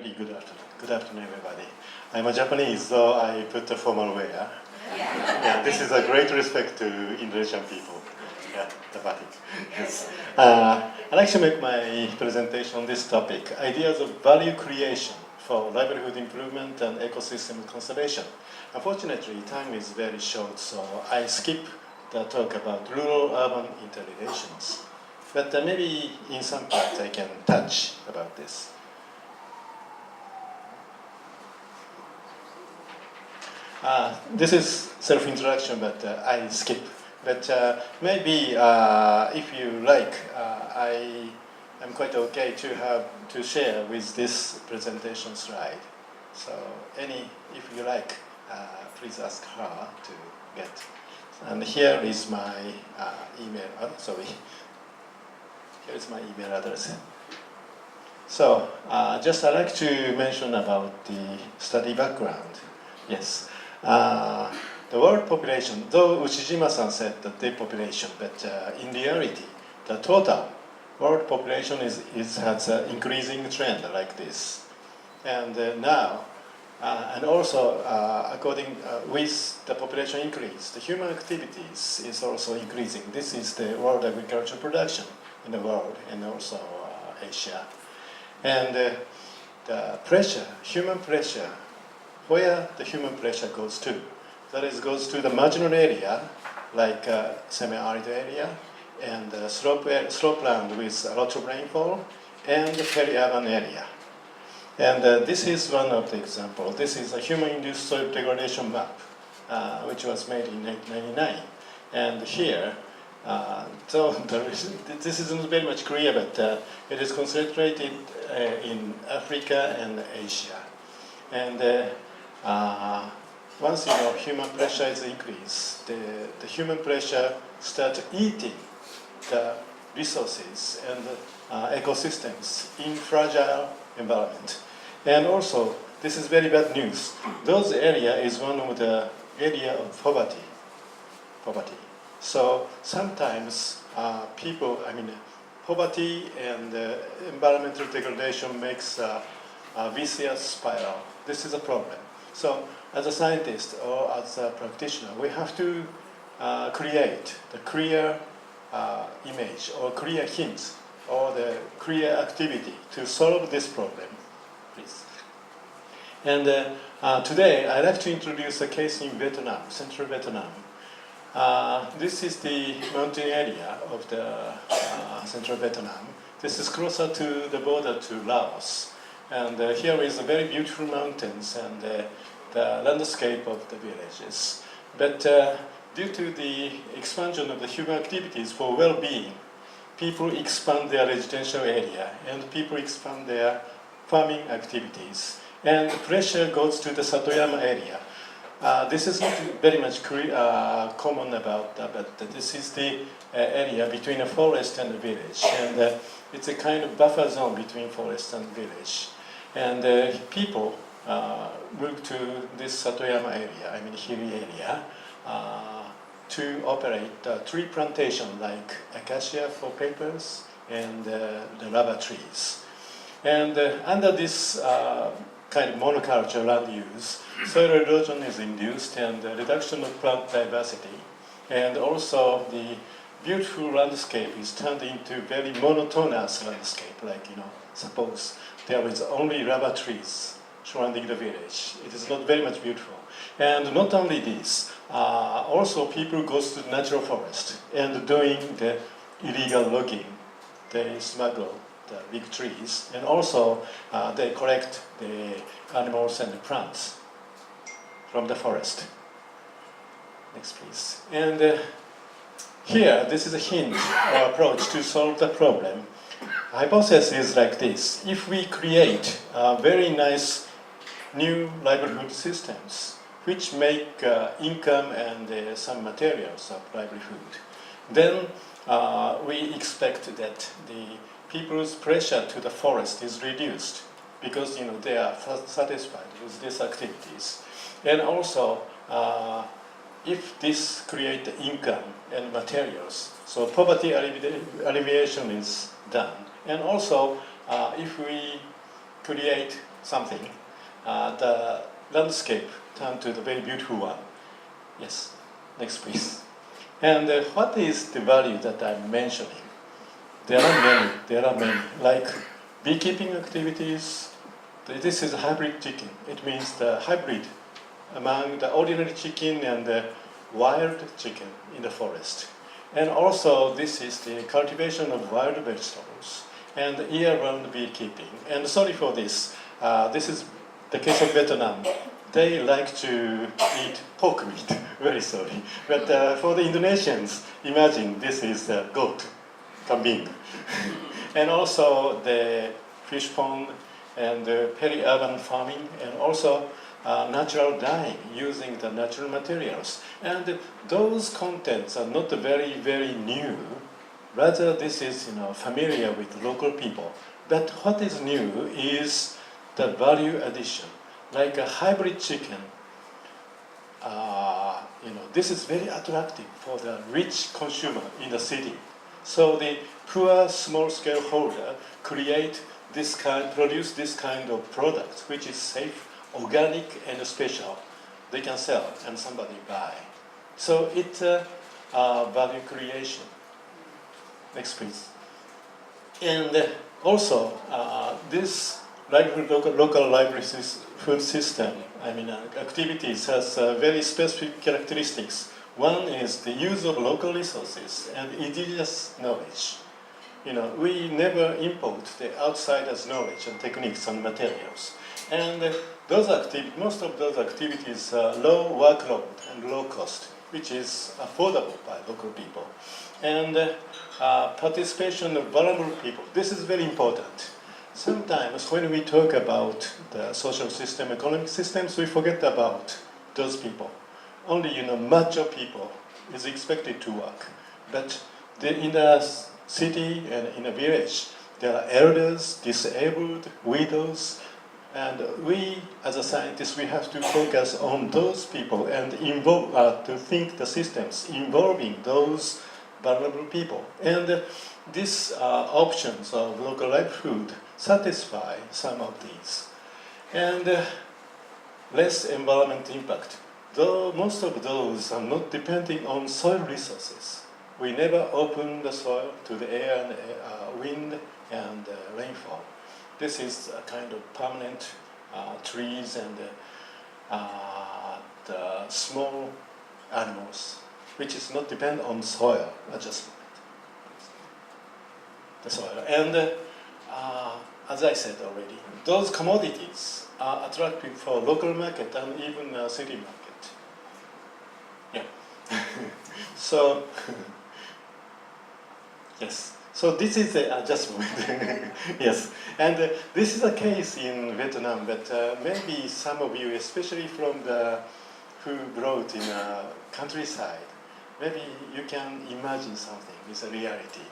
really good afternoon. Good afternoon, everybody. I'm a Japanese, so I put the formal wear. Yeah, this is a great respect to Indonesian people. Yeah, the batik. Yes. I'd like to make my presentation on this topic, ideas of value creation for livelihood improvement and ecosystem conservation. Unfortunately, time is very short, so I skip the talk about rural-urban interrelations. But maybe in some parts I can touch about this. This is self-introduction, but I skip. But maybe if you like, I'm quite okay to share with this presentation slide. So if you like, please ask her to get. And here is my email. Sorry. Here is my email address. So just I'd like to mention about the study background. Yes. The world population, though Uchijima-san said the depopulation, but in reality, the total world population has an increasing trend like this. And now, and also with the population increase, the human activities is also increasing. This is the world agricultural production in the world and also Asia. And the pressure, human pressure, where the human pressure goes to. That is, goes to the marginal area, like semi-arid area, and slopeland with a lot of rainfall, and the peri-urban area. And this is one of the examples. This is a human-induced soil degradation map, which was made in 1999. And here, so this isn't very much clear, but it is concentrated in Africa and Asia. And once human pressure is increased, the human pressure starts eating the resources and ecosystems in fragile environment. And also, this is very bad news. Those area is one of the area of poverty. So sometimes poverty and environmental degradation makes a vicious spiral. This is a problem. So as a scientist or as a practitioner, we have to create the clear image or clear hints or the clear activity to solve this problem, please. And today I'd like to introduce a case in Vietnam, central Vietnam. This is the mountain area of the central Vietnam. This is closer to the border to Laos. And here is a very beautiful mountains and the landscape of the villages. But due to the expansion of the human activities for well-being, people expand their residential area and people expand their farming activities. And pressure goes to the Satoyama area. This is not very much common about that, but this is the area between a forest and a village. And it's a kind of buffer zone between forest and village. And people moved to this Satoyama area, hilly area, to operate tree plantation like acacia for papers and the rubber trees. And under this kind of monoculture land use, soil erosion is induced and the reduction of plant diversity. And also the beautiful landscape is turned into very monotonous landscape, like, suppose there is only rubber trees surrounding the village. It is not very much beautiful. And not only this, also people go to the natural forest and doing the illegal logging. They smuggle the big trees and also they collect the animals and the plants from the forest. Next, please. And here, this is a hint or approach to solve the problem. Hypothesis is like this. If we create very nice new livelihood systems which make income and some materials of livelihood, then we expect that the people's pressure to the forest is reduced because they are satisfied with these activities. And also, if this creates income and materials, so poverty alleviation is done. And also, if we create something, the landscape turned to the very beautiful one. Yes, next please. And what is the value that I'm mentioning? There are many, like beekeeping activities. This is hybrid chicken. It means the hybrid among the ordinary chicken and the wild chicken in the forest. And also this is the cultivation of wild vegetables and year-round beekeeping. And sorry for this, this is the case of Vietnam. They like to eat pork meat, very sorry. But for the Indonesians, imagine this is goat, kambing. And also the fish pond and peri-urban farming, and also natural dyeing using the natural materials. And those contents are not very, very new. Rather, this is familiar with local people. But what is new is the value addition. Like a hybrid chicken, this is very attractive for the rich consumer in the city. So the poor small-scale holder produce this kind of product, which is safe, organic, and special. They can sell, and somebody buy. So it's value creation. Next, please. And also, this local livelihood food system, activities has very specific characteristics. One is the use of local resources and indigenous knowledge. We never import the outsider's knowledge and techniques and materials. And most of those activities are low workload and low cost, which is affordable by local people. And participation of vulnerable people. This is very important. Sometimes when we talk about the social system, economic systems, we forget about those people. Only, macho people is expected to work. But in a city and in a village, there are elders, disabled, widows, and we, as a scientist, we have to focus on those people and to think the systems involving those vulnerable people. And these options of local livelihood satisfy some of these. And less environment impact. Though most of those are not depending on soil resources. We never open the soil to the air and wind and rainfall. This is a kind of permanent trees and the small animals, which is not depend on soil adjustment. The soil. And as I said already, those commodities are attractive for local market and even city market. Yeah. So, yes. So this is the adjustment. Yes. And this is a case in Vietnam, but maybe some of you, especially from who brought in countryside, maybe you can imagine something is a reality.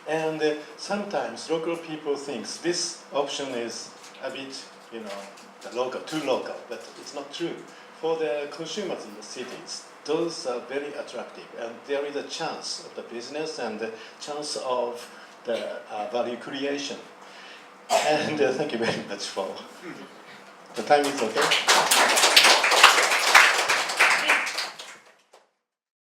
And sometimes local people think this option is a bit, too local, but it's not true. For the consumers in the cities, those are very attractive, and there is a chance of the business and the chance of the value creation. And thank you very much for the time is okay.